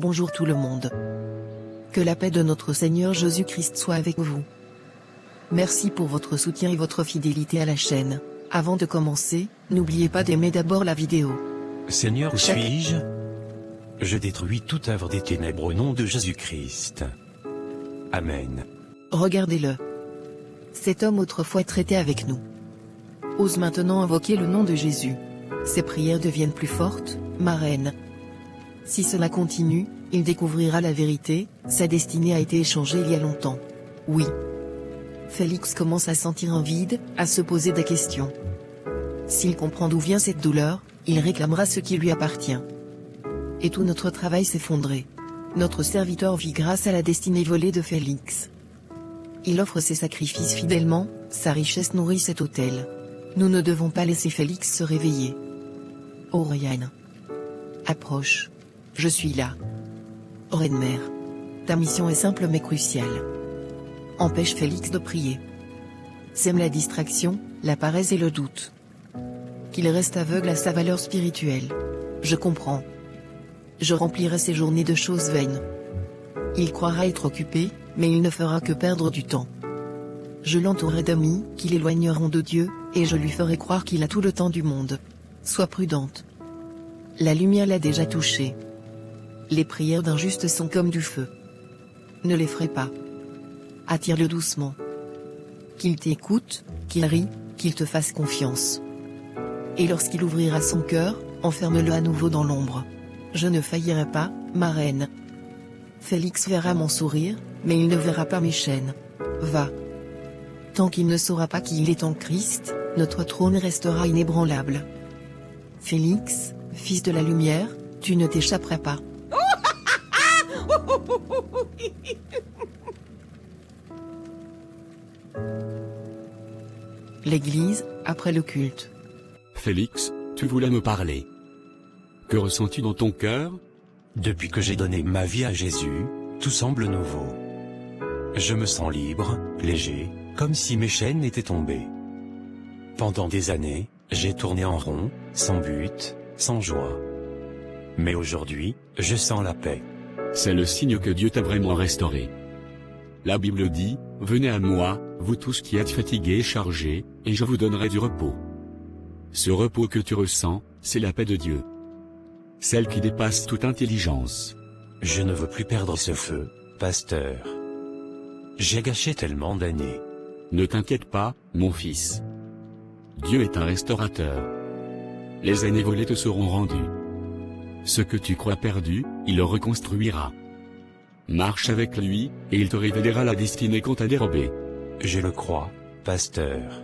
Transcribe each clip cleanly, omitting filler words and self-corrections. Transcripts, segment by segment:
bonjour tout le monde. Que la paix de notre Seigneur Jésus-Christ soit avec vous. Merci pour votre soutien et votre fidélité à la chaîne. Avant de commencer, n'oubliez pas d'aimer d'abord la vidéo. Seigneur, où suis-je? Je détruis toute œuvre des ténèbres au nom de Jésus-Christ. Amen. Regardez-le. Cet homme autrefois traitait avec nous ose maintenant invoquer le nom de Jésus. Ses prières deviennent plus fortes, ma reine. Si cela continue, il découvrira la vérité, sa destinée a été échangée il y a longtemps. Oui. Félix commence à sentir un vide, à se poser des questions. S'il comprend d'où vient cette douleur, il réclamera ce qui lui appartient. Et tout notre travail s'effondrait. Notre serviteur vit grâce à la destinée volée de Félix. Il offre ses sacrifices fidèlement, sa richesse nourrit cet autel. Nous ne devons pas laisser Félix se réveiller. Oriane. Approche. Je suis là. Reine-mère. Ta mission est simple mais cruciale. Empêche Félix de prier. Sème la distraction, la paresse et le doute. Qu'il reste aveugle à sa valeur spirituelle. Je comprends. Je remplirai ses journées de choses vaines. Il croira être occupé, mais il ne fera que perdre du temps. Je l'entourerai d'amis qui l'éloigneront de Dieu, et je lui ferai croire qu'il a tout le temps du monde. Sois prudente. La lumière l'a déjà touché. Les prières d'un juste sont comme du feu. Ne l'effraie pas. Attire-le doucement. Qu'il t'écoute, qu'il rie, qu'il te fasse confiance. Et lorsqu'il ouvrira son cœur, enferme-le à nouveau dans l'ombre. Je ne faillirai pas, ma reine. Félix verra mon sourire, mais il ne verra pas mes chaînes. Va. Tant qu'il ne saura pas qui il est en Christ, notre trône restera inébranlable. Félix, fils de la lumière, tu ne t'échapperas pas. L'église, après le culte. Félix, tu voulais me parler. Que ressens-tu dans ton cœur? Depuis que j'ai donné ma vie à Jésus, tout semble nouveau. Je me sens libre, léger, comme si mes chaînes étaient tombées. Pendant des années, j'ai tourné en rond, sans but, sans joie. Mais aujourd'hui, je sens la paix. C'est le signe que Dieu t'a vraiment restauré. La Bible dit, « Venez à moi, vous tous qui êtes fatigués et chargés, et je vous donnerai du repos. » Ce repos que tu ressens, c'est la paix de Dieu. Celle qui dépasse toute intelligence. Je ne veux plus perdre ce feu, pasteur. J'ai gâché tellement d'années. Ne t'inquiète pas, mon fils. Dieu est un restaurateur. Les années volées te seront rendues. Ce que tu crois perdu, il le reconstruira. Marche avec lui, et il te révélera la destinée qu'on t'a dérobée. Je le crois, pasteur.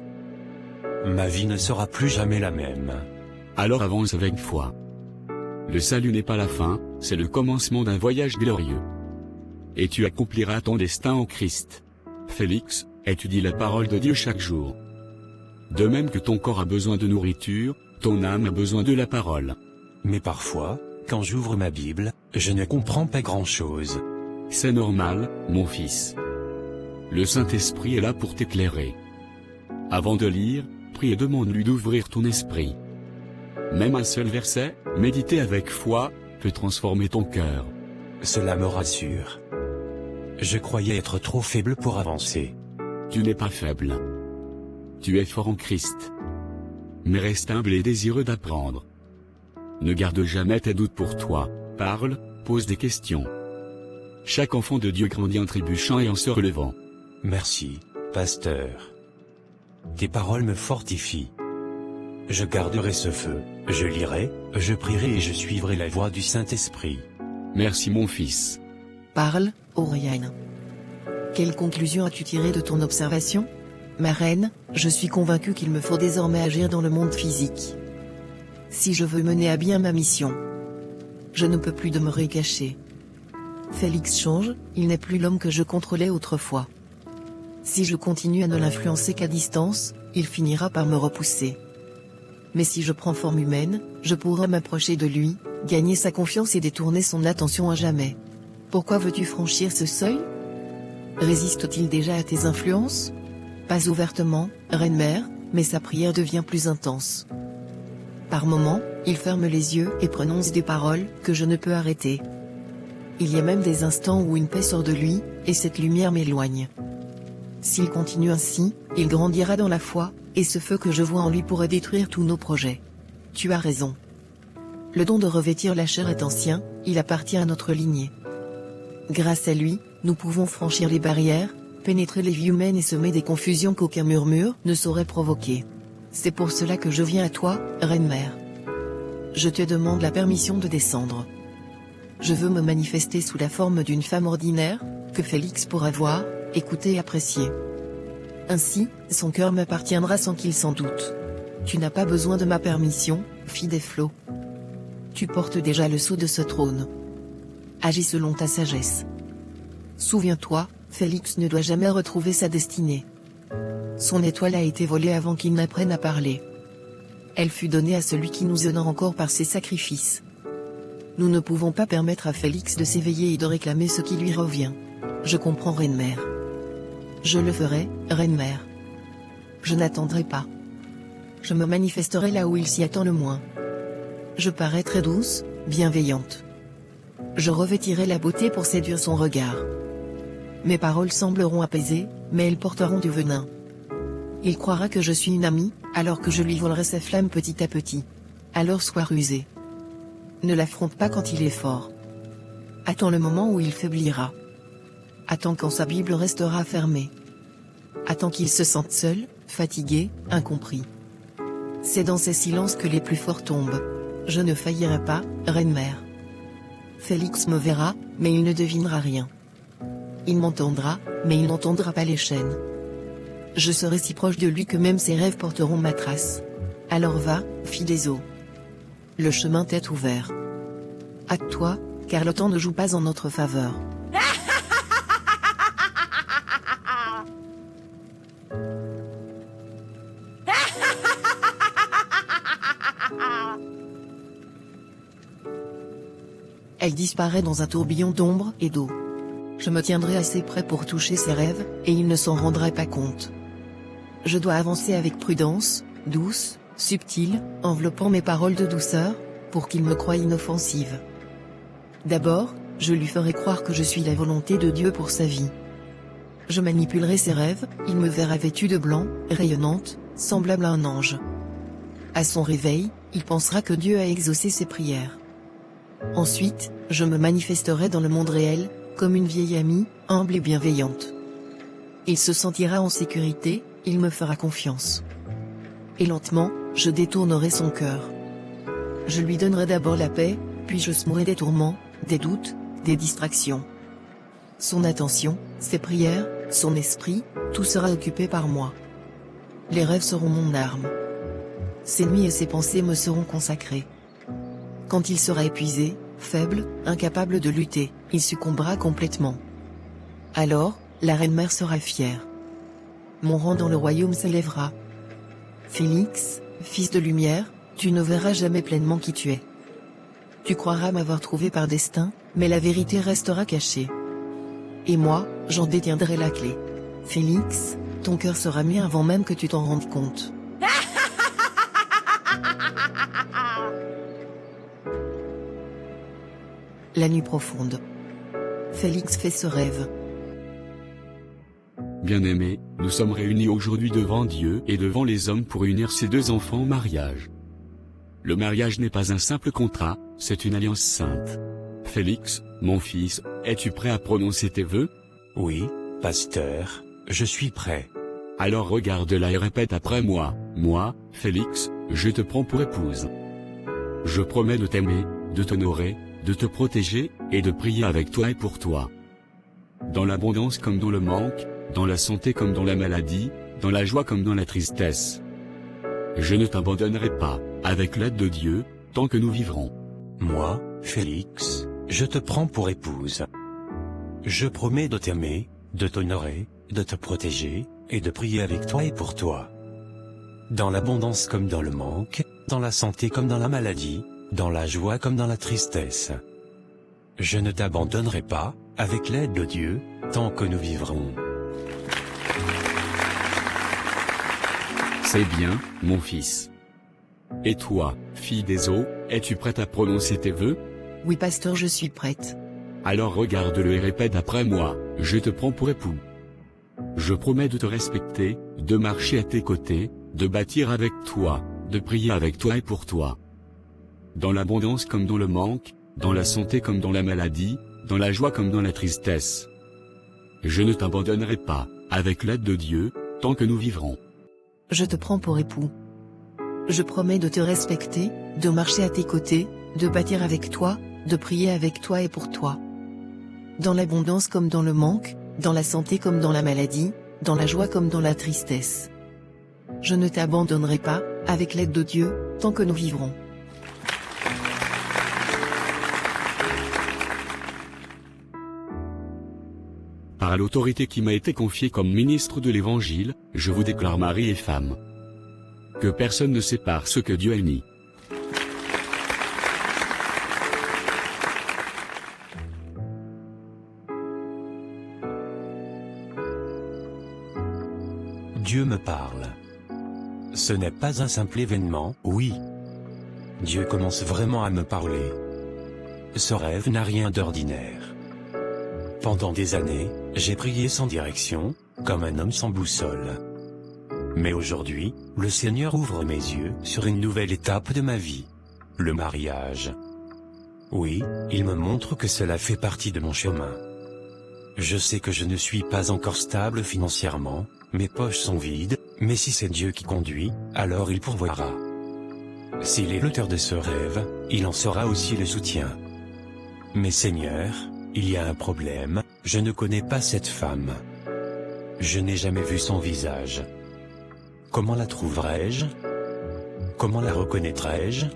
Ma vie ne sera plus jamais la même. Alors avance avec foi. Le salut n'est pas la fin, c'est le commencement d'un voyage glorieux. Et tu accompliras ton destin en Christ. Félix, étudie la parole de Dieu chaque jour. De même que ton corps a besoin de nourriture, ton âme a besoin de la parole. Mais parfois, quand j'ouvre ma Bible, je ne comprends pas grand-chose. C'est normal, mon fils. Le Saint-Esprit est là pour t'éclairer. Avant de lire, prie et demande-lui d'ouvrir ton esprit. Même un seul verset, médité avec foi, peut transformer ton cœur. Cela me rassure. Je croyais être trop faible pour avancer. Tu n'es pas faible. Tu es fort en Christ. Mais reste humble et désireux d'apprendre. Ne garde jamais tes doutes pour toi, parle, pose des questions. Chaque enfant de Dieu grandit en trébuchant et en se relevant. Merci, pasteur. Tes paroles me fortifient. Je garderai ce feu, je lirai, je prierai et je suivrai la voie du Saint-Esprit. Merci mon fils. Parle, Oriane. Quelle conclusion as-tu tirée de ton observation? Ma reine, je suis convaincu qu'il me faut désormais agir dans le monde physique. Si je veux mener à bien ma mission, je ne peux plus demeurer caché. Félix change, il n'est plus l'homme que je contrôlais autrefois. Si je continue à ne l'influencer qu'à distance, il finira par me repousser. Mais si je prends forme humaine, je pourrai m'approcher de lui, gagner sa confiance et détourner son attention à jamais. Pourquoi veux-tu franchir ce seuil? Résiste-t-il déjà à tes influences? Pas ouvertement, reine-mère, mais sa prière devient plus intense. Par moments, il ferme les yeux et prononce des paroles que je ne peux arrêter. Il y a même des instants où une paix sort de lui, et cette lumière m'éloigne. S'il continue ainsi, il grandira dans la foi, et ce feu que je vois en lui pourrait détruire tous nos projets. Tu as raison. Le don de revêtir la chair est ancien, il appartient à notre lignée. Grâce à lui, nous pouvons franchir les barrières, pénétrer les vies humaines et semer des confusions qu'aucun murmure ne saurait provoquer. C'est pour cela que je viens à toi, Reine-Mère. Je te demande la permission de descendre. Je veux me manifester sous la forme d'une femme ordinaire, que Félix pourra voir, écouter et apprécier. Ainsi, son cœur m'appartiendra sans qu'il s'en doute. Tu n'as pas besoin de ma permission, fille des flots. Tu portes déjà le sceau de ce trône. Agis selon ta sagesse. Souviens-toi, Félix ne doit jamais retrouver sa destinée. Son étoile a été volée avant qu'il n'apprenne à parler. Elle fut donnée à celui qui nous honore encore par ses sacrifices. Nous ne pouvons pas permettre à Félix de s'éveiller et de réclamer ce qui lui revient. Je comprends, Reine-Mère. Je le ferai, Reine-Mère. Je n'attendrai pas. Je me manifesterai là où il s'y attend le moins. Je paraîtrai douce, bienveillante. Je revêtirai la beauté pour séduire son regard. Mes paroles sembleront apaisées, mais elles porteront du venin. Il croira que je suis une amie, alors que je lui volerai sa flamme petit à petit. Alors sois rusé. Ne l'affronte pas quand il est fort. Attends le moment où il faiblira. Attends quand sa Bible restera fermée. Attends qu'il se sente seul, fatigué, incompris. C'est dans ces silences que les plus forts tombent. Je ne faillirai pas, Reine-Mère. Félix me verra, mais il ne devinera rien. Il m'entendra, mais il n'entendra pas les chaînes. Je serai si proche de lui que même ses rêves porteront ma trace. Alors va, fille des eaux. Le chemin t'est ouvert. Hâte-toi, car le temps ne joue pas en notre faveur. Elle disparaît dans un tourbillon d'ombre et d'eau. Je me tiendrai assez près pour toucher ses rêves, et il ne s'en rendrait pas compte. Je dois avancer avec prudence, douce, subtile, enveloppant mes paroles de douceur, pour qu'il me croie inoffensive. D'abord, je lui ferai croire que je suis la volonté de Dieu pour sa vie. Je manipulerai ses rêves, il me verra vêtue de blanc, rayonnante, semblable à un ange. À son réveil, il pensera que Dieu a exaucé ses prières. Ensuite, je me manifesterai dans le monde réel, comme une vieille amie, humble et bienveillante. Il se sentira en sécurité, il me fera confiance. Et lentement, je détournerai son cœur. Je lui donnerai d'abord la paix, puis je semerai des tourments, des doutes, des distractions. Son attention, ses prières, son esprit, tout sera occupé par moi. Les rêves seront mon arme. Ses nuits et ses pensées me seront consacrées. Quand il sera épuisé, faible, incapable de lutter, il succombera complètement. Alors, la Reine-Mère sera fière. Mon rang dans le royaume s'élèvera. Félix, fils de lumière, tu ne verras jamais pleinement qui tu es. Tu croiras m'avoir trouvé par destin, mais la vérité restera cachée. Et moi, j'en détiendrai la clé. Félix, ton cœur sera mien avant même que tu t'en rendes compte. La nuit profonde. Félix fait ce rêve. Bien-aimés, nous sommes réunis aujourd'hui devant Dieu et devant les hommes pour unir ces deux enfants au mariage. Le mariage n'est pas un simple contrat, c'est une alliance sainte. Félix, mon fils, es-tu prêt à prononcer tes vœux? Oui, pasteur, je suis prêt. Alors regarde-la et répète après moi. Moi, Félix, je te prends pour épouse. Je promets de t'aimer, de t'honorer, de te protéger, et de prier avec toi et pour toi. Dans l'abondance comme dans le manque, dans la santé comme dans la maladie, dans la joie comme dans la tristesse. Je ne t'abandonnerai pas, avec l'aide de Dieu, tant que nous vivrons. Moi, Félix, je te prends pour épouse. Je promets de t'aimer, de t'honorer, de te protéger, et de prier avec toi et pour toi. Dans l'abondance comme dans le manque, dans la santé comme dans la maladie, dans la joie comme dans la tristesse. Je ne t'abandonnerai pas, avec l'aide de Dieu, tant que nous vivrons. C'est bien, mon fils. Et toi, fille des eaux, es-tu prête à prononcer tes vœux? Oui, pasteur, je suis prête. Alors regarde-le et répète après moi, je te prends pour époux. Je promets de te respecter, de marcher à tes côtés, de bâtir avec toi, de prier avec toi et pour toi. Dans l'abondance comme dans le manque, dans la santé comme dans la maladie, dans la joie comme dans la tristesse. Je ne t'abandonnerai pas, avec l'aide de Dieu, tant que nous vivrons. Je te prends pour époux. Je promets de te respecter, de marcher à tes côtés, de bâtir avec toi, de prier avec toi et pour toi. Dans l'abondance comme dans le manque, dans la santé comme dans la maladie, dans la joie comme dans la tristesse. Je ne t'abandonnerai pas, avec l'aide de Dieu, tant que nous vivrons. Par l'autorité qui m'a été confiée comme ministre de l'Évangile, je vous déclare mari et femme. Que personne ne sépare ce que Dieu a uni. Dieu me parle. Ce n'est pas un simple événement, oui. Dieu commence vraiment à me parler. Ce rêve n'a rien d'ordinaire. Pendant des années, j'ai prié sans direction, comme un homme sans boussole. Mais aujourd'hui, le Seigneur ouvre mes yeux sur une nouvelle étape de ma vie. Le mariage. Oui, il me montre que cela fait partie de mon chemin. Je sais que je ne suis pas encore stable financièrement, mes poches sont vides, mais si c'est Dieu qui conduit, alors il pourvoira. S'il est l'auteur de ce rêve, il en sera aussi le soutien. Mais Seigneur, il y a un problème, je ne connais pas cette femme. Je n'ai jamais vu son visage. Comment la trouverai-je? Comment la reconnaîtrai-je?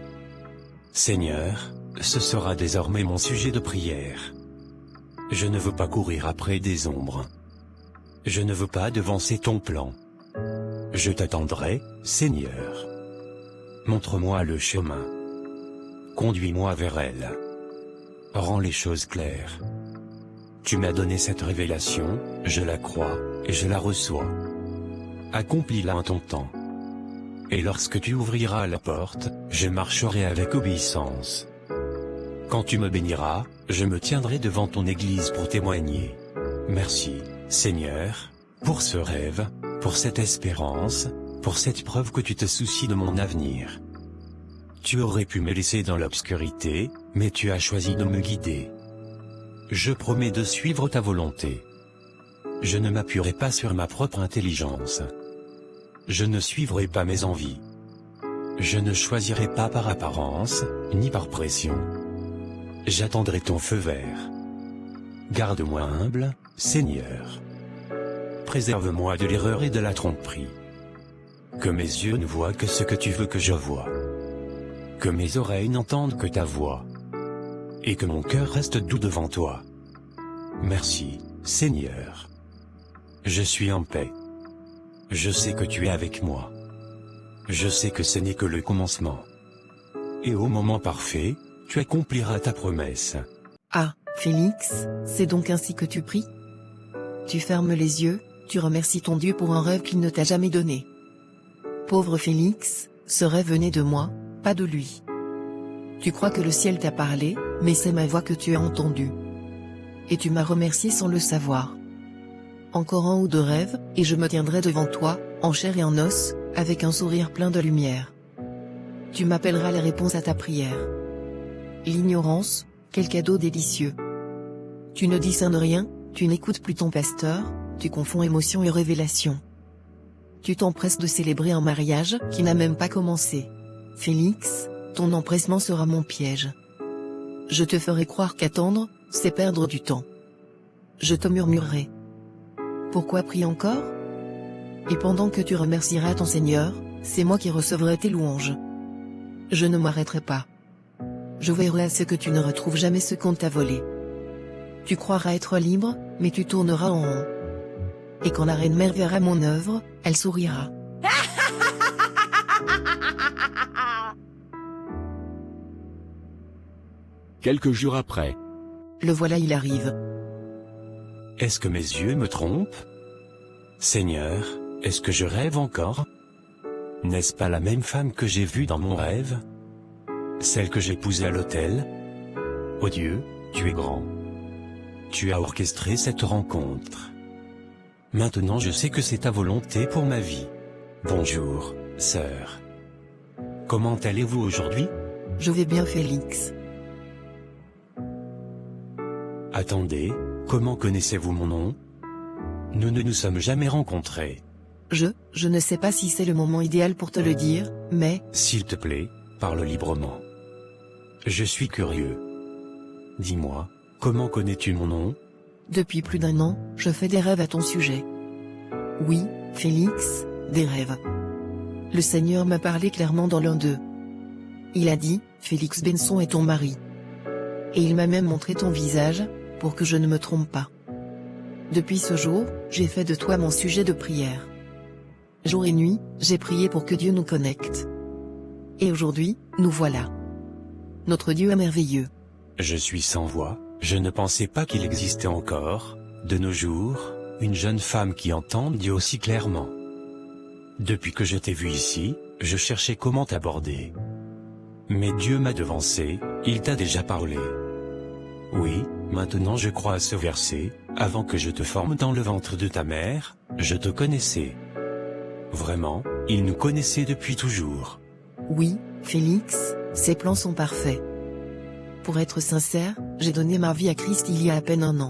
Seigneur, ce sera désormais mon sujet de prière. Je ne veux pas courir après des ombres. Je ne veux pas devancer ton plan. Je t'attendrai, Seigneur. Montre-moi le chemin. Conduis-moi vers elle. Rends les choses claires. Tu m'as donné cette révélation, je la crois, et je la reçois. Accomplis-la en ton temps. Et lorsque tu ouvriras la porte, je marcherai avec obéissance. Quand tu me béniras, je me tiendrai devant ton église pour témoigner. Merci, Seigneur, pour ce rêve, pour cette espérance, pour cette preuve que tu te soucies de mon avenir. Tu aurais pu me laisser dans l'obscurité, mais tu as choisi de me guider. Je promets de suivre ta volonté. Je ne m'appuierai pas sur ma propre intelligence. Je ne suivrai pas mes envies. Je ne choisirai pas par apparence, ni par pression. J'attendrai ton feu vert. Garde-moi humble, Seigneur. Préserve-moi de l'erreur et de la tromperie. Que mes yeux ne voient que ce que tu veux que je voie. Que mes oreilles n'entendent que ta voix. Et que mon cœur reste doux devant toi. Merci, Seigneur. Je suis en paix. Je sais que tu es avec moi. Je sais que ce n'est que le commencement. Et au moment parfait, tu accompliras ta promesse. Ah, Félix, c'est donc ainsi que tu pries? Tu fermes les yeux, tu remercies ton Dieu pour un rêve qu'il ne t'a jamais donné. Pauvre Félix, ce rêve venait de moi, pas de lui. Tu crois que le ciel t'a parlé, mais c'est ma voix que tu as entendue. Et tu m'as remercié sans le savoir. Encore un ou deux rêves, et je me tiendrai devant toi, en chair et en os, avec un sourire plein de lumière. Tu m'appelleras les réponses à ta prière. L'ignorance, quel cadeau délicieux. Tu ne discernes rien, tu n'écoutes plus ton pasteur, tu confonds émotion et révélation. Tu t'empresses de célébrer un mariage qui n'a même pas commencé. Félix, ton empressement sera mon piège. Je te ferai croire qu'attendre, c'est perdre du temps. Je te murmurerai. Pourquoi prie encore? Et pendant que tu remercieras ton Seigneur, c'est moi qui recevrai tes louanges. Je ne m'arrêterai pas. Je veillerai à ce que tu ne retrouves jamais ce qu'on t'a volé. Tu croiras être libre, mais tu tourneras en rond. Et quand la reine mère verra mon œuvre, elle sourira. Quelques jours après. Le voilà, il arrive. Est-ce que mes yeux me trompent? Seigneur, est-ce que je rêve encore? N'est-ce pas la même femme que j'ai vue dans mon rêve? Celle que j'épousais à l'autel? Oh Dieu, tu es grand. Tu as orchestré cette rencontre. Maintenant je sais que c'est ta volonté pour ma vie. Bonjour, sœur. Comment allez-vous aujourd'hui? Je vais bien, Félix. Attendez, comment connaissez-vous mon nom? Nous ne nous sommes jamais rencontrés. Je ne sais pas si c'est le moment idéal pour te le dire, mais... S'il te plaît, parle librement. Je suis curieux. Dis-moi, comment connais-tu mon nom? Depuis plus d'1 an, je fais des rêves à ton sujet. Oui, Félix, des rêves. Le Seigneur m'a parlé clairement dans l'un d'eux. Il a dit, Félix Benson est ton mari. Et il m'a même montré ton visage, pour que je ne me trompe pas. Depuis ce jour, j'ai fait de toi mon sujet de prière. Jour et nuit, j'ai prié pour que Dieu nous connecte. Et aujourd'hui, nous voilà. Notre Dieu est merveilleux. Je suis sans voix, je ne pensais pas qu'il existait encore, de nos jours, une jeune femme qui entend Dieu aussi clairement. Depuis que je t'ai vu ici, je cherchais comment t'aborder. Mais Dieu m'a devancé, il t'a déjà parlé. Oui, maintenant je crois à ce verset, avant que je te forme dans le ventre de ta mère, je te connaissais. Vraiment, il nous connaissait depuis toujours. Oui, Félix, ses plans sont parfaits. Pour être sincère, j'ai donné ma vie à Christ il y a à peine 1 an.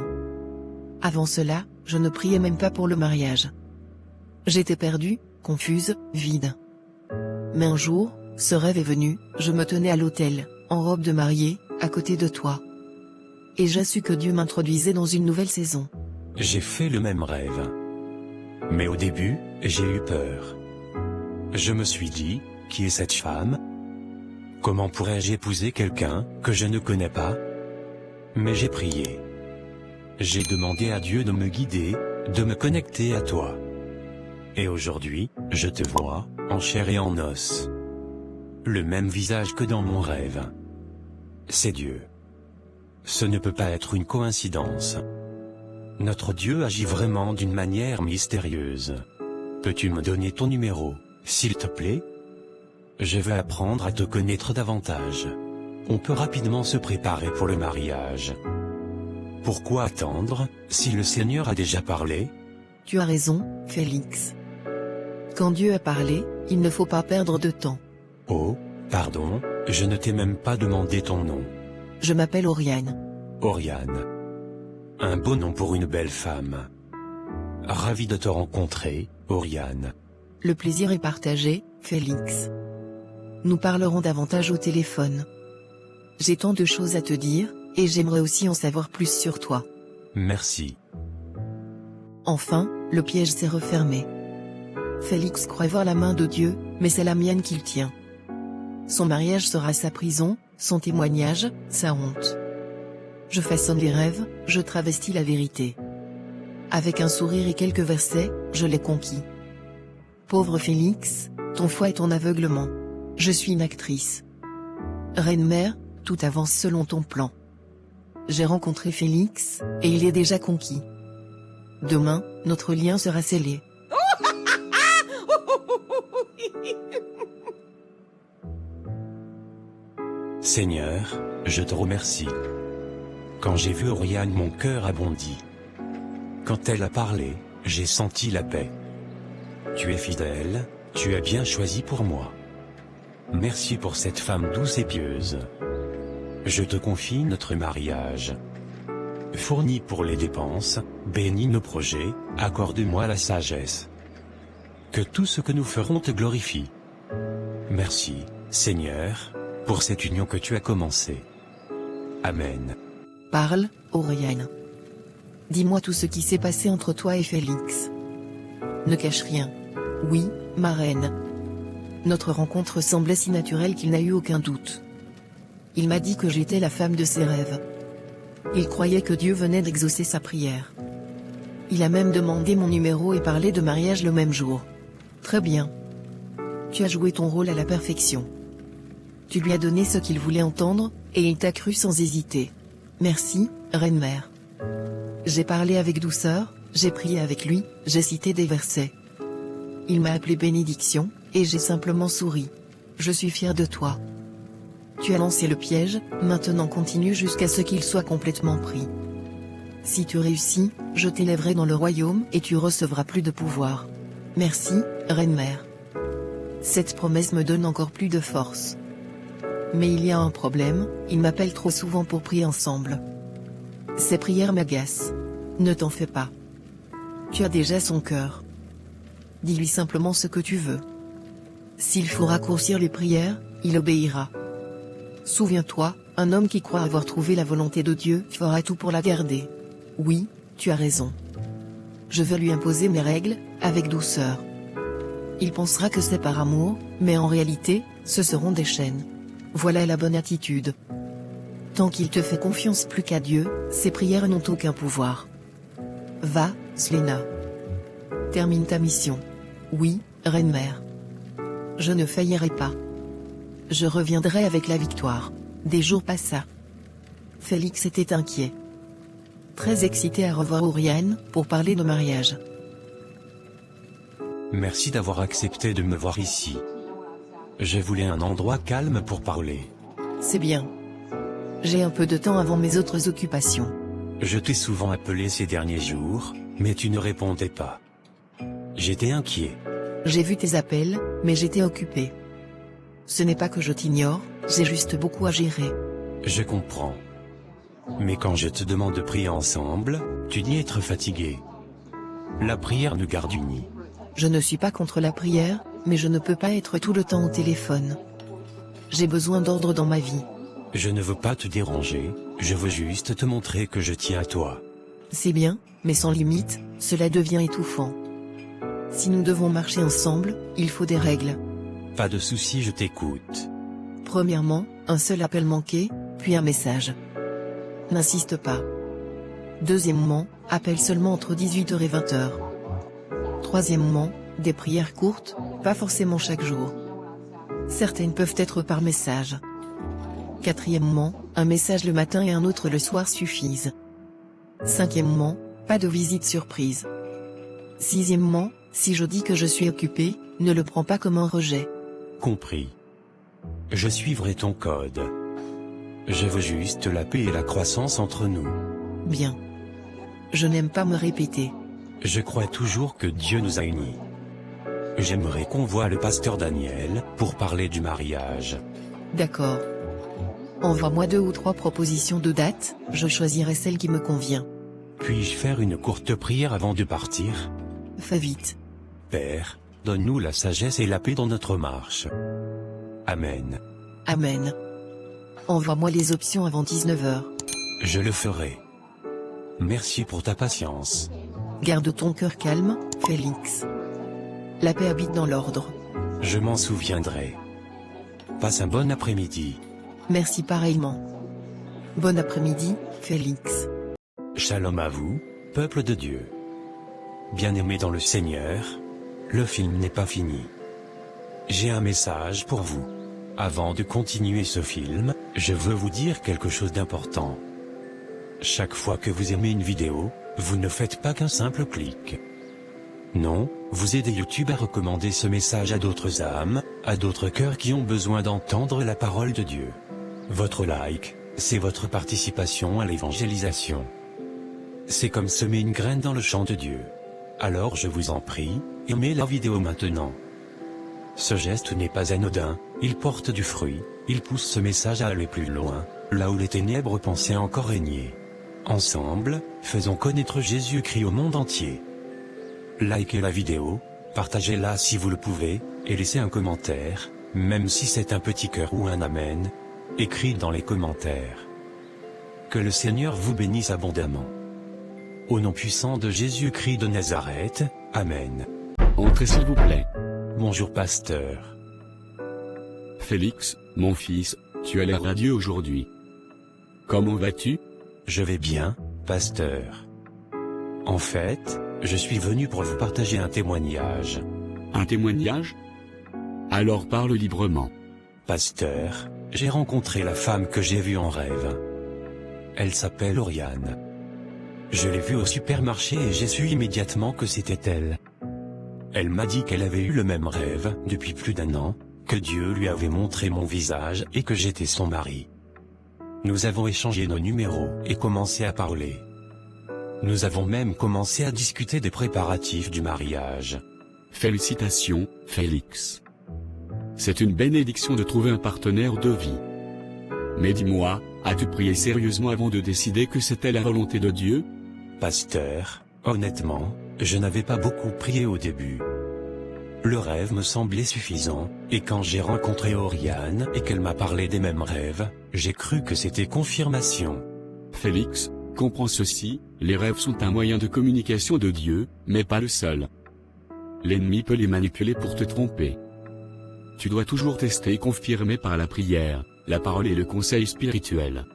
Avant cela, je ne priais même pas pour le mariage. J'étais perdue, confuse, vide. Mais un jour, ce rêve est venu, je me tenais à l'autel, en robe de mariée, à côté de toi. Et j'ai su que Dieu m'introduisait dans une nouvelle saison. J'ai fait le même rêve. Mais au début, j'ai eu peur. Je me suis dit, qui est cette femme? Comment pourrais-je épouser quelqu'un que je ne connais pas? Mais j'ai prié. J'ai demandé à Dieu de me guider, de me connecter à toi. Et aujourd'hui, je te vois, en chair et en os. Le même visage que dans mon rêve. C'est Dieu. Ce ne peut pas être une coïncidence. Notre Dieu agit vraiment d'une manière mystérieuse. Peux-tu me donner ton numéro, s'il te plaît? Je veux apprendre à te connaître davantage. On peut rapidement se préparer pour le mariage. Pourquoi attendre, si le Seigneur a déjà parlé? Tu as raison, Félix. Quand Dieu a parlé, il ne faut pas perdre de temps. Oh, pardon, je ne t'ai même pas demandé ton nom. Je m'appelle Oriane. Oriane. Un beau nom pour une belle femme. Ravi de te rencontrer, Oriane. Le plaisir est partagé, Félix. Nous parlerons davantage au téléphone. J'ai tant de choses à te dire, et j'aimerais aussi en savoir plus sur toi. Merci. Enfin, le piège s'est refermé. Félix croit voir la main de Dieu, mais c'est la mienne qu'il tient. Son mariage sera sa prison, son témoignage, sa honte. Je façonne les rêves, je travestis la vérité. Avec un sourire et quelques versets, je l'ai conquis. Pauvre Félix, ton foi et ton aveuglement. Je suis une actrice. Reine-mère, tout avance selon ton plan. J'ai rencontré Félix, et il est déjà conquis. Demain, notre lien sera scellé. Seigneur, je te remercie. Quand j'ai vu Oriane, mon cœur a bondi. Quand elle a parlé, j'ai senti la paix. Tu es fidèle, tu as bien choisi pour moi. Merci pour cette femme douce et pieuse. Je te confie notre mariage. Fournis pour les dépenses, bénis nos projets, accorde-moi la sagesse. Que tout ce que nous ferons te glorifie. Merci, Seigneur, pour cette union que tu as commencée. Amen. Parle, Oriane. Dis-moi tout ce qui s'est passé entre toi et Félix. Ne cache rien. Oui, ma reine. Notre rencontre semblait si naturelle qu'il n'a eu aucun doute. Il m'a dit que j'étais la femme de ses rêves. Il croyait que Dieu venait d'exaucer sa prière. Il a même demandé mon numéro et parlé de mariage le même jour. Très bien. Tu as joué ton rôle à la perfection. Tu lui as donné ce qu'il voulait entendre, et il t'a cru sans hésiter. Merci, Reine-Mère. J'ai parlé avec douceur, j'ai prié avec lui, j'ai cité des versets. Il m'a appelé bénédiction, et j'ai simplement souri. Je suis fier de toi. Tu as lancé le piège, maintenant continue jusqu'à ce qu'il soit complètement pris. Si tu réussis, je t'élèverai dans le royaume et tu recevras plus de pouvoir. Merci, Reine-Mère. Cette promesse me donne encore plus de force. Mais il y a un problème, il m'appelle trop souvent pour prier ensemble. Ses prières m'agacent. Ne t'en fais pas. Tu as déjà son cœur. Dis-lui simplement ce que tu veux. S'il faut raccourcir les prières, il obéira. Souviens-toi, un homme qui croit avoir trouvé la volonté de Dieu fera tout pour la garder. Oui, tu as raison. Je veux lui imposer mes règles, avec douceur. Il pensera que c'est par amour, mais en réalité, ce seront des chaînes. Voilà la bonne attitude. Tant qu'il te fait confiance plus qu'à Dieu, ses prières n'ont aucun pouvoir. Va, Slena. Termine ta mission. Oui, Reine-Mère. Je ne faillirai pas. Je reviendrai avec la victoire. Des jours passa. Félix était inquiet. Très excité à revoir Oriane, pour parler de mariage. Merci d'avoir accepté de me voir ici. Je voulais un endroit calme pour parler. C'est bien. J'ai un peu de temps avant mes autres occupations. Je t'ai souvent appelé ces derniers jours, mais tu ne répondais pas. J'étais inquiet. J'ai vu tes appels, mais j'étais occupé. Ce n'est pas que je t'ignore, j'ai juste beaucoup à gérer. Je comprends. Mais quand je te demande de prier ensemble, tu dis être fatigué. La prière nous garde unis. Je ne suis pas contre la prière, mais je ne peux pas être tout le temps au téléphone. J'ai besoin d'ordre dans ma vie. Je ne veux pas te déranger, je veux juste te montrer que je tiens à toi. C'est bien, mais sans limite, cela devient étouffant. Si nous devons marcher ensemble, il faut des règles. Pas de souci, je t'écoute. Premièrement, un seul appel manqué, puis un message. N'insiste pas. Deuxièmement, appelle seulement entre 18h et 20h. Troisièmement, des prières courtes, pas forcément chaque jour. Certaines peuvent être par message. Quatrièmement, un message le matin et un autre le soir suffisent. Cinquièmement, pas de visite surprise. Sixièmement, si je dis que je suis occupé, ne le prends pas comme un rejet. Compris. Je suivrai ton code. Je veux juste la paix et la croissance entre nous. Bien. Je n'aime pas me répéter. Je crois toujours que Dieu nous a unis. J'aimerais qu'on voie le pasteur Daniel pour parler du mariage. D'accord. Envoie-moi 2 ou 3 propositions de date, je choisirai celle qui me convient. Puis-je faire une courte prière avant de partir? Fais vite. Père, donne-nous la sagesse et la paix dans notre marche. Amen. Amen. Envoie-moi les options avant 19h. Je le ferai. Merci pour ta patience. Garde ton cœur calme, Félix. La paix habite dans l'ordre. Je m'en souviendrai. Passe un bon après-midi. Merci pareillement. Bon après-midi, Félix. Shalom à vous, peuple de Dieu. Bien-aimés dans le Seigneur, le film n'est pas fini. J'ai un message pour vous. Avant de continuer ce film, je veux vous dire quelque chose d'important. Chaque fois que vous aimez une vidéo, vous ne faites pas qu'un simple clic. Non, vous aidez YouTube à recommander ce message à d'autres âmes, à d'autres cœurs qui ont besoin d'entendre la parole de Dieu. Votre like, c'est votre participation à l'évangélisation. C'est comme semer une graine dans le champ de Dieu. Alors je vous en prie, aimez la vidéo maintenant. Ce geste n'est pas anodin, il porte du fruit, il pousse ce message à aller plus loin, là où les ténèbres pensaient encore régner. Ensemble, faisons connaître Jésus-Christ au monde entier. Likez la vidéo, partagez-la si vous le pouvez, et laissez un commentaire, même si c'est un petit cœur ou un amen, écrit dans les commentaires. Que le Seigneur vous bénisse abondamment. Au nom puissant de Jésus-Christ de Nazareth, Amen. Entrez s'il vous plaît. Bonjour pasteur. Félix, mon fils, tu as l'air radieux aujourd'hui. Comment vas-tu? Je vais bien, pasteur. En fait, je suis venu pour vous partager un témoignage. Un témoignage? Alors parle librement. Pasteur, j'ai rencontré la femme que j'ai vue en rêve. Elle s'appelle Oriane. Je l'ai vue au supermarché et j'ai su immédiatement que c'était elle. Elle m'a dit qu'elle avait eu le même rêve depuis plus d'1 an, que Dieu lui avait montré mon visage et que j'étais son mari. Nous avons échangé nos numéros et commencé à parler. Nous avons même commencé à discuter des préparatifs du mariage. Félicitations, Félix. C'est une bénédiction de trouver un partenaire de vie. Mais dis-moi, as-tu prié sérieusement avant de décider que c'était la volonté de Dieu? Pasteur, honnêtement, je n'avais pas beaucoup prié au début. Le rêve me semblait suffisant, et quand j'ai rencontré Oriane et qu'elle m'a parlé des mêmes rêves, j'ai cru que c'était confirmation. Félix, comprends ceci, les rêves sont un moyen de communication de Dieu, mais pas le seul. L'ennemi peut les manipuler pour te tromper. Tu dois toujours tester et confirmer par la prière, la parole et le conseil spirituel.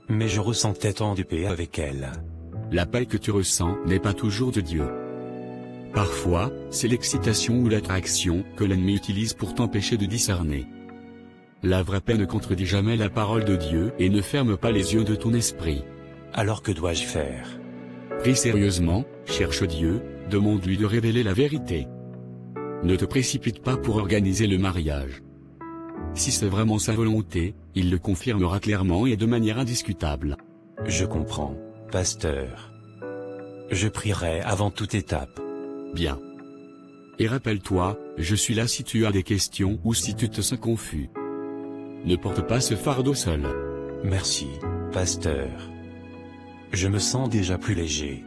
Mais je ressentais tant de paix avec elle. La paix que tu ressens n'est pas toujours de Dieu. Parfois, c'est l'excitation ou l'attraction que l'ennemi utilise pour t'empêcher de discerner. La vraie paix ne contredit jamais la parole de Dieu et ne ferme pas les yeux de ton esprit. Alors que dois-je faire? Prie sérieusement, cherche Dieu, demande-lui de révéler la vérité. Ne te précipite pas pour organiser le mariage. Si c'est vraiment sa volonté, il le confirmera clairement et de manière indiscutable. Je comprends, pasteur. Je prierai avant toute étape. Bien. Et rappelle-toi, je suis là si tu as des questions ou si tu te sens confus. Ne porte pas ce fardeau seul. Merci, pasteur. Je me sens déjà plus léger.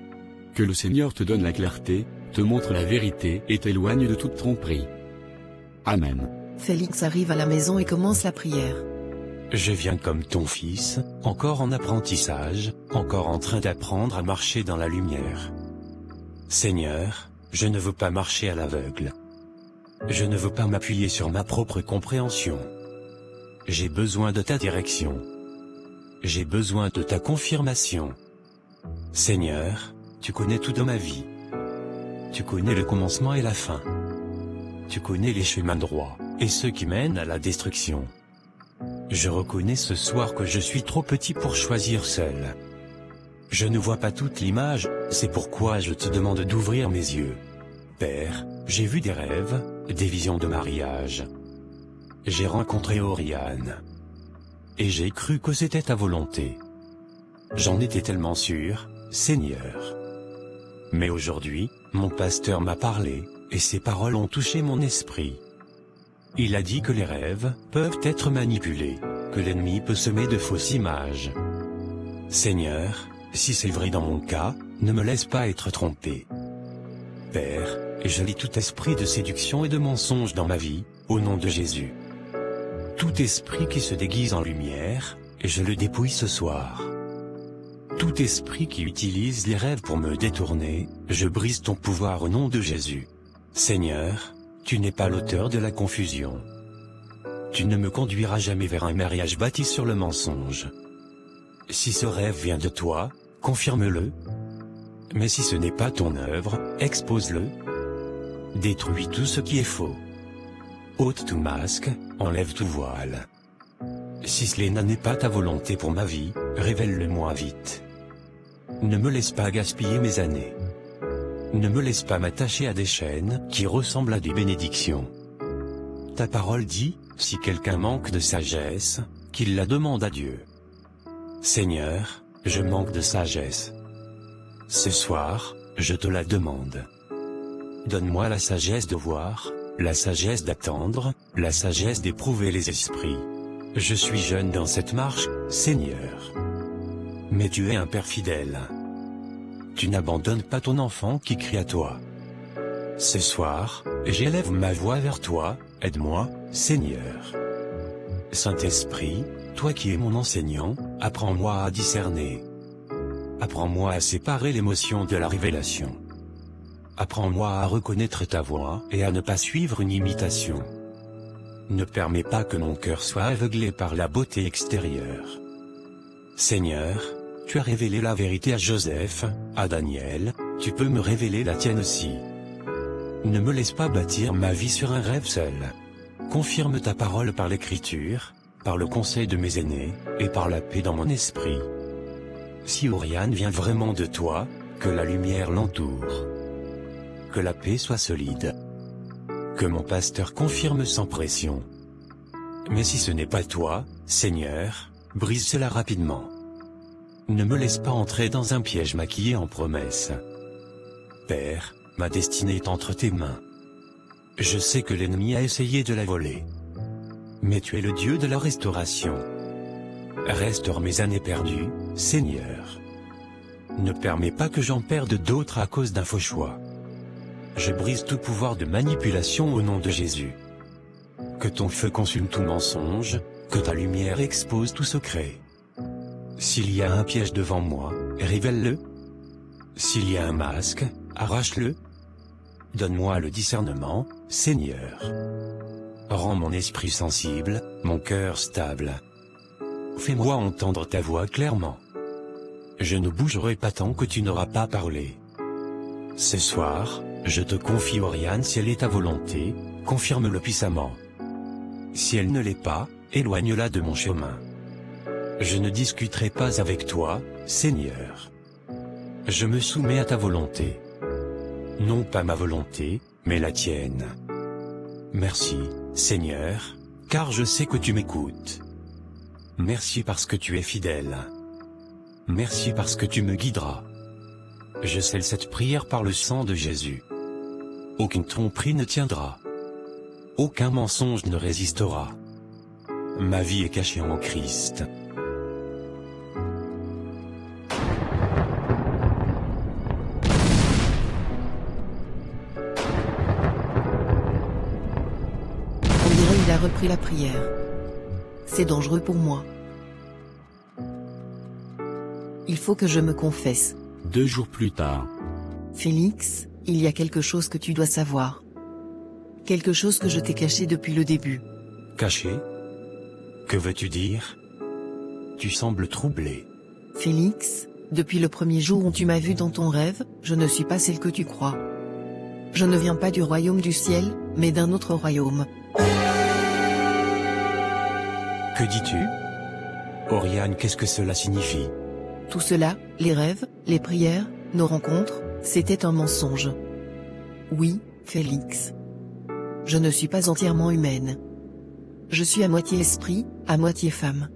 Que le Seigneur te donne la clarté, te montre la vérité et t'éloigne de toute tromperie. Amen. Félix arrive à la maison et commence la prière. Je viens comme ton fils, encore en apprentissage, encore en train d'apprendre à marcher dans la lumière. Seigneur, je ne veux pas marcher à l'aveugle. Je ne veux pas m'appuyer sur ma propre compréhension. J'ai besoin de ta direction. J'ai besoin de ta confirmation. Seigneur, tu connais tout dans ma vie. Tu connais le commencement et la fin. Tu connais les chemins droits, et ceux qui mènent à la destruction. Je reconnais ce soir que je suis trop petit pour choisir seul. Je ne vois pas toute l'image, c'est pourquoi je te demande d'ouvrir mes yeux. Père, j'ai vu des rêves, des visions de mariage. J'ai rencontré Oriane. Et j'ai cru que c'était ta volonté. J'en étais tellement sûr, Seigneur. Mais aujourd'hui, mon pasteur m'a parlé, et ses paroles ont touché mon esprit. Il a dit que les rêves peuvent être manipulés, que l'ennemi peut semer de fausses images. Seigneur, si c'est vrai dans mon cas, ne me laisse pas être trompé. Père, je lis tout esprit de séduction et de mensonge dans ma vie, au nom de Jésus. Tout esprit qui se déguise en lumière, je le dépouille ce soir. Tout esprit qui utilise les rêves pour me détourner, je brise ton pouvoir au nom de Jésus. Seigneur, tu n'es pas l'auteur de la confusion. Tu ne me conduiras jamais vers un mariage bâti sur le mensonge. Si ce rêve vient de toi, confirme-le. Mais si ce n'est pas ton œuvre, expose-le. Détruis tout ce qui est faux. Ôte tout masque, enlève tout voile. Si cela n'est pas ta volonté pour ma vie, révèle-le-moi vite. Ne me laisse pas gaspiller mes années. Ne me laisse pas m'attacher à des chaînes qui ressemblent à des bénédictions. Ta parole dit, si quelqu'un manque de sagesse, qu'il la demande à Dieu. Seigneur, je manque de sagesse. Ce soir, je te la demande. Donne-moi la sagesse de voir, la sagesse d'attendre, la sagesse d'éprouver les esprits. Je suis jeune dans cette marche, Seigneur. Mais tu es un Père fidèle. Tu n'abandonnes pas ton enfant qui crie à toi. Ce soir, j'élève ma voix vers toi, aide-moi, Seigneur. Saint-Esprit, toi qui es mon enseignant, apprends-moi à discerner. Apprends-moi à séparer l'émotion de la révélation. Apprends-moi à reconnaître ta voix et à ne pas suivre une imitation. Ne permets pas que mon cœur soit aveuglé par la beauté extérieure. Seigneur, tu as révélé la vérité à Joseph, à Daniel, tu peux me révéler la tienne aussi. Ne me laisse pas bâtir ma vie sur un rêve seul. Confirme ta parole par l'écriture, par le conseil de mes aînés, et par la paix dans mon esprit. Si Oriane vient vraiment de toi, que la lumière l'entoure. Que la paix soit solide. Que mon pasteur confirme sans pression. Mais si ce n'est pas toi, Seigneur, brise cela rapidement. Ne me laisse pas entrer dans un piège maquillé en promesses. Père, ma destinée est entre tes mains. Je sais que l'ennemi a essayé de la voler. Mais tu es le Dieu de la restauration. Restaure mes années perdues, Seigneur. Ne permets pas que j'en perde d'autres à cause d'un faux choix. Je brise tout pouvoir de manipulation au nom de Jésus. Que ton feu consume tout mensonge, que ta lumière expose tout secret. S'il y a un piège devant moi, révèle-le. S'il y a un masque, arrache-le. Donne-moi le discernement, Seigneur. Rends mon esprit sensible, mon cœur stable. Fais-moi entendre ta voix clairement. Je ne bougerai pas tant que tu n'auras pas parlé. Ce soir, je te confie Oriane si elle est ta volonté, confirme-le puissamment. Si elle ne l'est pas, éloigne-la de mon chemin. Je ne discuterai pas avec toi, Seigneur. Je me soumets à ta volonté. Non pas ma volonté, mais la tienne. Merci, Seigneur, car je sais que tu m'écoutes. Merci parce que tu es fidèle. Merci parce que tu me guideras. Je scelle cette prière par le sang de Jésus. Aucune tromperie ne tiendra. Aucun mensonge ne résistera. Ma vie est cachée en Christ. On dirait qu'il a repris la prière. C'est dangereux pour moi. Il faut que je me confesse. 2 jours plus tard. Félix, il y a quelque chose que tu dois savoir. Quelque chose que je t'ai caché depuis le début. Caché? Que veux-tu dire? Tu sembles troublé. Félix, depuis le premier jour où tu m'as vu dans ton rêve, je ne suis pas celle que tu crois. Je ne viens pas du royaume du ciel, mais d'un autre royaume. Que dis-tu? Oriane, qu'est-ce que cela signifie? Tout cela, les rêves, les prières, nos rencontres, c'était un mensonge. Oui, Félix. Je ne suis pas entièrement humaine. Je suis à moitié esprit, à moitié femme.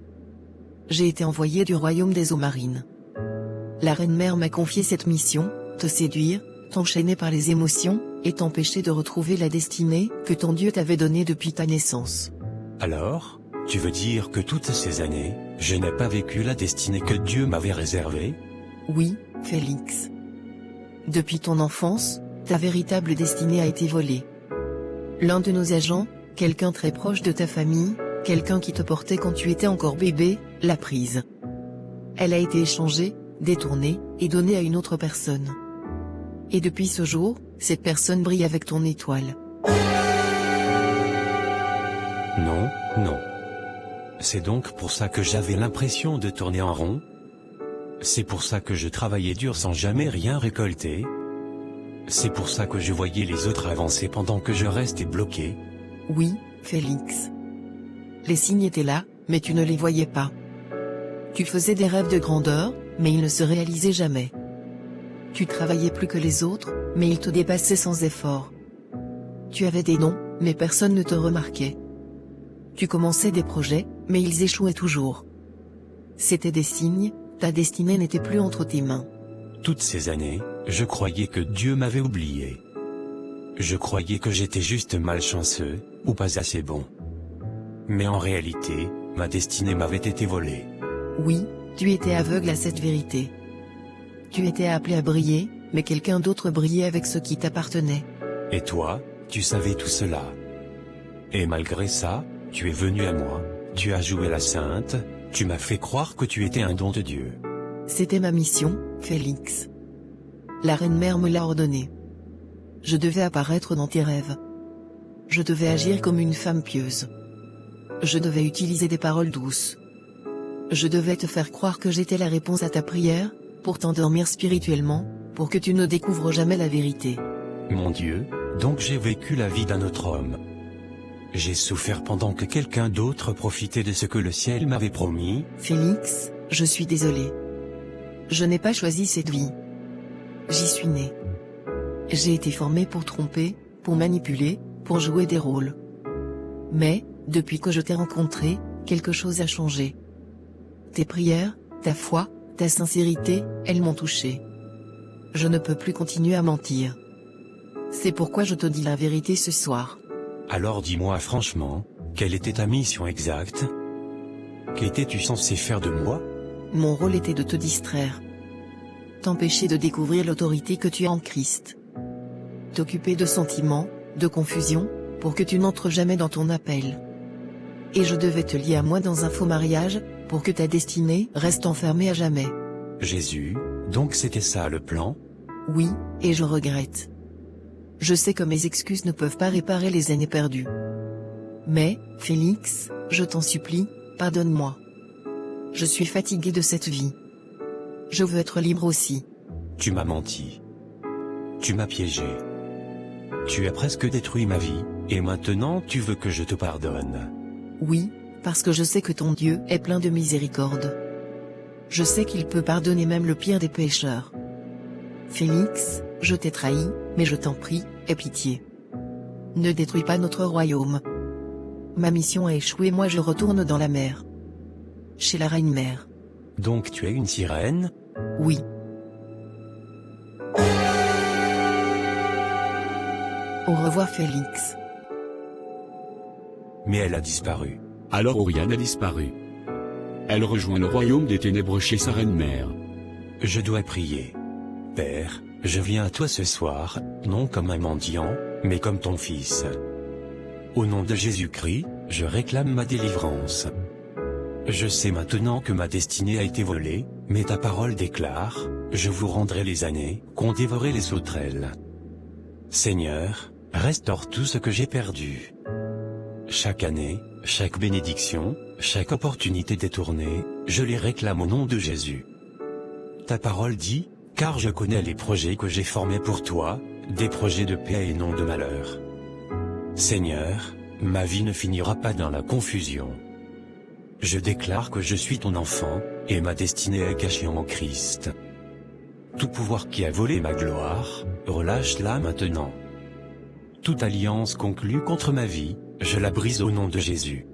J'ai été envoyée du royaume des eaux marines. La reine-mère m'a confié cette mission, te séduire, t'enchaîner par les émotions, et t'empêcher de retrouver la destinée que ton Dieu t'avait donnée depuis ta naissance. Alors, tu veux dire que toutes ces années, je n'ai pas vécu la destinée que Dieu m'avait réservée? Oui, Félix. Depuis ton enfance, ta véritable destinée a été volée. L'un de nos agents, quelqu'un très proche de ta famille, quelqu'un qui te portait quand tu étais encore bébé, l'a prise. Elle a été échangée, détournée, et donnée à une autre personne. Et depuis ce jour, cette personne brille avec ton étoile. Non, non. C'est donc pour ça que j'avais l'impression de tourner en rond? C'est pour ça que je travaillais dur sans jamais rien récolter? C'est pour ça que je voyais les autres avancer pendant que je restais bloqué? Oui, Félix. Les signes étaient là, mais tu ne les voyais pas. Tu faisais des rêves de grandeur, mais ils ne se réalisaient jamais. Tu travaillais plus que les autres, mais ils te dépassaient sans effort. Tu avais des dons, mais personne ne te remarquait. Tu commençais des projets, mais ils échouaient toujours. C'étaient des signes, ta destinée n'était plus entre tes mains. Toutes ces années, je croyais que Dieu m'avait oublié. Je croyais que j'étais juste malchanceux, ou pas assez bon. Mais en réalité, ma destinée m'avait été volée. Oui, tu étais aveugle à cette vérité. Tu étais appelé à briller, mais quelqu'un d'autre brillait avec ce qui t'appartenait. Et toi, tu savais tout cela. Et malgré ça, tu es venu à moi, tu as joué la sainte, tu m'as fait croire que tu étais un don de Dieu. C'était ma mission, Félix. La reine-mère me l'a ordonné. Je devais apparaître dans tes rêves. Je devais agir comme une femme pieuse. Je devais utiliser des paroles douces. Je devais te faire croire que j'étais la réponse à ta prière, pour t'endormir spirituellement, pour que tu ne découvres jamais la vérité. Mon Dieu, donc j'ai vécu la vie d'un autre homme. J'ai souffert pendant que quelqu'un d'autre profitait de ce que le ciel m'avait promis. Félix, je suis désolé. Je n'ai pas choisi cette vie. J'y suis né. J'ai été formé pour tromper, pour manipuler, pour jouer des rôles. Mais, depuis que je t'ai rencontré, quelque chose a changé. Tes prières, ta foi, Ta sincérité, elles m'ont touché. Je ne peux plus continuer à mentir. C'est pourquoi je te dis la vérité ce soir. Alors dis-moi franchement, quelle était ta mission exacte? Qu'étais-tu censé faire de moi? Mon rôle était de te distraire. T'empêcher de découvrir l'autorité que tu as en Christ. T'occuper de sentiments, de confusion, pour que tu n'entres jamais dans ton appel. Et je devais te lier à moi dans un faux mariage, pour que ta destinée reste enfermée à jamais. Jésus, donc c'était ça le plan? Oui, et je regrette. Je sais que mes excuses ne peuvent pas réparer les années perdues. Mais, Félix, je t'en supplie, pardonne-moi. Je suis fatigué de cette vie. Je veux être libre aussi. Tu m'as menti. Tu m'as piégé. Tu as presque détruit ma vie, et maintenant tu veux que je te pardonne. Oui, parce que je sais que ton Dieu est plein de miséricorde. Je sais qu'il peut pardonner même le pire des pécheurs. Félix, je t'ai trahi, mais je t'en prie, aie pitié. Ne détruis pas notre royaume. Ma mission a échoué, moi je retourne dans la mer. Chez la reine-mère. Donc tu es une sirène? Oui. Au revoir Félix. Mais elle a disparu. Alors Oriane a disparu. Elle rejoint le royaume des ténèbres chez sa reine-mère. Je dois prier. Père, je viens à toi ce soir, non comme un mendiant, mais comme ton fils. Au nom de Jésus-Christ, je réclame ma délivrance. Je sais maintenant que ma destinée a été volée, mais ta parole déclare, je vous rendrai les années qu'ont dévoré les sauterelles. Seigneur, restaure tout ce que j'ai perdu. Chaque année, chaque bénédiction, chaque opportunité détournée, je les réclame au nom de Jésus. Ta parole dit, car je connais les projets que j'ai formés pour toi, des projets de paix et non de malheur. Seigneur, ma vie ne finira pas dans la confusion. Je déclare que je suis ton enfant, et ma destinée est cachée en Christ. Tout pouvoir qui a volé ma gloire, relâche-la maintenant. Toute alliance conclue contre ma vie, je la brise au nom de Jésus.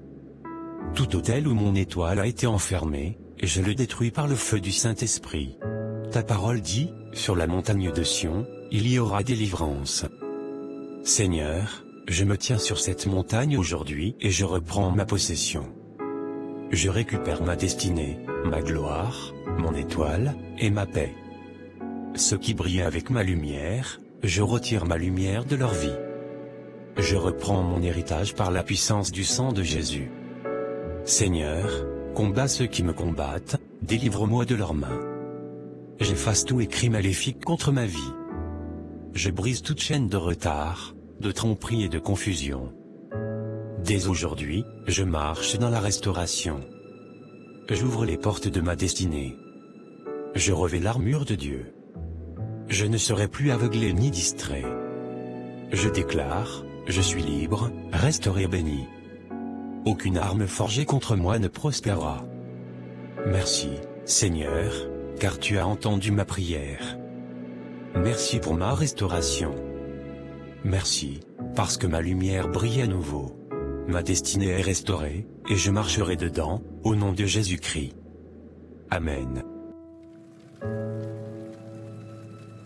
Tout autel où mon étoile a été enfermée, je le détruis par le feu du Saint-Esprit. Ta parole dit, sur la montagne de Sion, il y aura délivrance. Seigneur, je me tiens sur cette montagne aujourd'hui et je reprends ma possession. Je récupère ma destinée, ma gloire, mon étoile, et ma paix. Ceux qui brillaient avec ma lumière, je retire ma lumière de leur vie. Je reprends mon héritage par la puissance du sang de Jésus. Seigneur, combats ceux qui me combattent, délivre-moi de leurs mains. J'efface tout écrit maléfique contre ma vie. Je brise toute chaîne de retard, de tromperie et de confusion. Dès aujourd'hui, je marche dans la restauration. J'ouvre les portes de ma destinée. Je revêts l'armure de Dieu. Je ne serai plus aveuglé ni distrait. Je déclare, je suis libre, restauré et béni. Aucune arme forgée contre moi ne prospérera. Merci, Seigneur, car tu as entendu ma prière. Merci pour ma restauration. Merci, parce que ma lumière brille à nouveau. Ma destinée est restaurée, et je marcherai dedans, au nom de Jésus-Christ. Amen.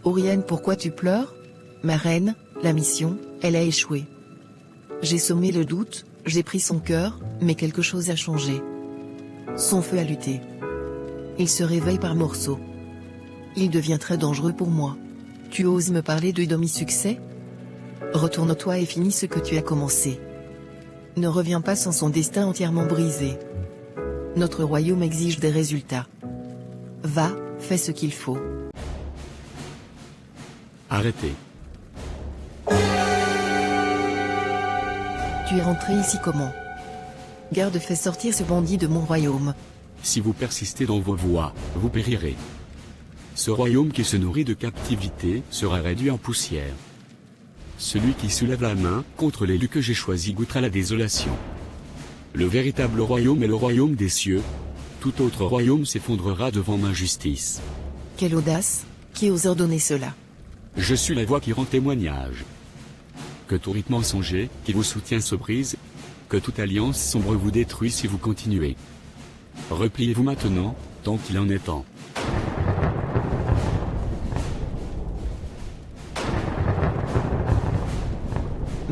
Oriane, pourquoi tu pleures? Ma reine, la mission, elle a échoué. J'ai semé le doute, j'ai pris son cœur, mais quelque chose a changé. Son feu a lutté. Il se réveille par morceaux. Il devient très dangereux pour moi. Tu oses me parler de demi-succès? Retourne-toi et finis ce que tu as commencé. Ne reviens pas sans son destin entièrement brisé. Notre royaume exige des résultats. Va, fais ce qu'il faut. Arrêtez. Tu es rentré ici comment? Garde, fais sortir ce bandit de mon royaume. Si vous persistez dans vos voies, vous périrez. Ce royaume qui se nourrit de captivité sera réduit en poussière. Celui qui soulève la main contre l'élu que j'ai choisi goûtera la désolation. Le véritable royaume est le royaume des cieux. Tout autre royaume s'effondrera devant ma justice. Quelle audace! Qui ose ordonner cela? Je suis la voix qui rend témoignage. Que tout rite mensonger qui vous soutient se brise, que toute alliance sombre vous détruit si vous continuez. Repliez-vous maintenant, tant qu'il en est temps.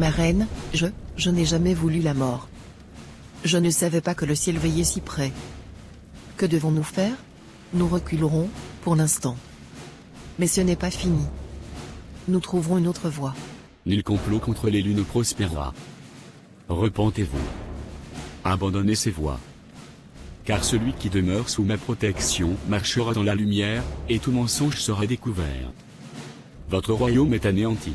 Ma reine, je n'ai jamais voulu la mort. Je ne savais pas que le ciel veillait si près. Que devons-nous faire? Nous reculerons, pour l'instant. Mais ce n'est pas fini. Nous trouverons une autre voie. Nul complot contre l'élu ne prospérera. Repentez-vous. Abandonnez ces voies. Car celui qui demeure sous ma protection marchera dans la lumière, et tout mensonge sera découvert. Votre royaume est anéanti.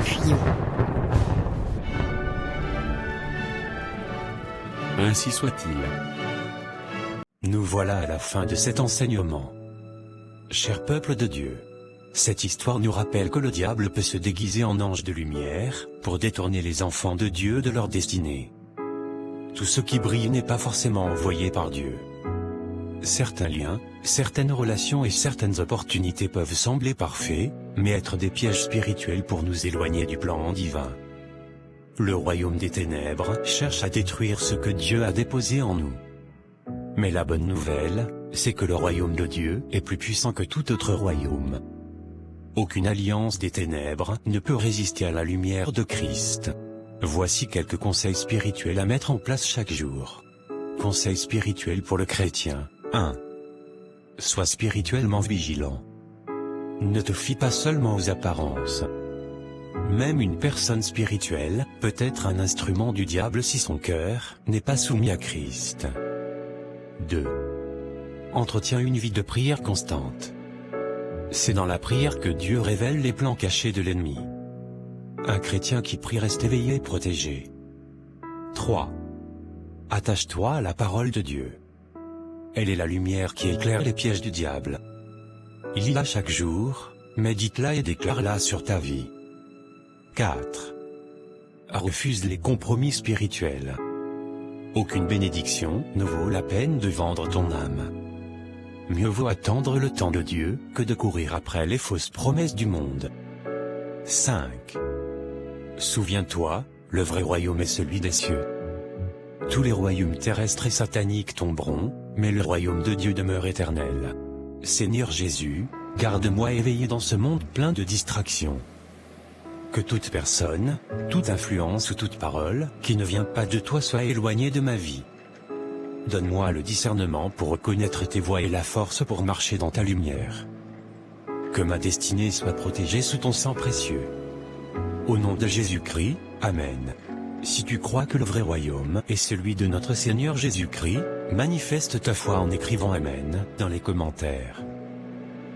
Fuyons. Ainsi soit-il. Nous voilà à la fin de cet enseignement. Cher peuple de Dieu, cette histoire nous rappelle que le diable peut se déguiser en ange de lumière, pour détourner les enfants de Dieu de leur destinée. Tout ce qui brille n'est pas forcément envoyé par Dieu. Certains liens, certaines relations et certaines opportunités peuvent sembler parfaits, mais être des pièges spirituels pour nous éloigner du plan divin. Le royaume des ténèbres cherche à détruire ce que Dieu a déposé en nous. Mais la bonne nouvelle, c'est que le royaume de Dieu est plus puissant que tout autre royaume. Aucune alliance des ténèbres ne peut résister à la lumière de Christ. Voici quelques conseils spirituels à mettre en place chaque jour. Conseils spirituels pour le chrétien. 1. Sois spirituellement vigilant. Ne te fie pas seulement aux apparences. Même une personne spirituelle peut être un instrument du diable si son cœur n'est pas soumis à Christ. 2. Entretiens une vie de prière constante. C'est dans la prière que Dieu révèle les plans cachés de l'ennemi. Un chrétien qui prie reste éveillé et protégé. 3. Attache-toi à la parole de Dieu. Elle est la lumière qui éclaire les pièges du diable. Lis-la chaque jour, médite-la et déclare-la sur ta vie. 4. Refuse les compromis spirituels. Aucune bénédiction ne vaut la peine de vendre ton âme. Mieux vaut attendre le temps de Dieu que de courir après les fausses promesses du monde. 5. Souviens-toi, le vrai royaume est celui des cieux. Tous les royaumes terrestres et sataniques tomberont, mais le royaume de Dieu demeure éternel. Seigneur Jésus, garde-moi éveillé dans ce monde plein de distractions. Que toute personne, toute influence ou toute parole qui ne vient pas de toi soit éloignée de ma vie. Donne-moi le discernement pour reconnaître tes voies et la force pour marcher dans ta lumière. Que ma destinée soit protégée sous ton sang précieux. Au nom de Jésus-Christ, Amen. Si tu crois que le vrai royaume est celui de notre Seigneur Jésus-Christ, manifeste ta foi en écrivant Amen dans les commentaires.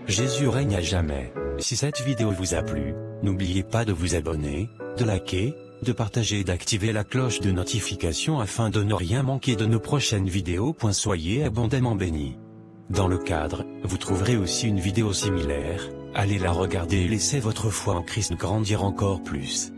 Jésus règne à jamais. Si cette vidéo vous a plu, n'oubliez pas de vous abonner, de liker, de partager et d'activer la cloche de notification afin de ne rien manquer de nos prochaines vidéos. Soyez abondamment bénis. Dans le cadre, vous trouverez aussi une vidéo similaire, allez la regarder et laissez votre foi en Christ grandir encore plus.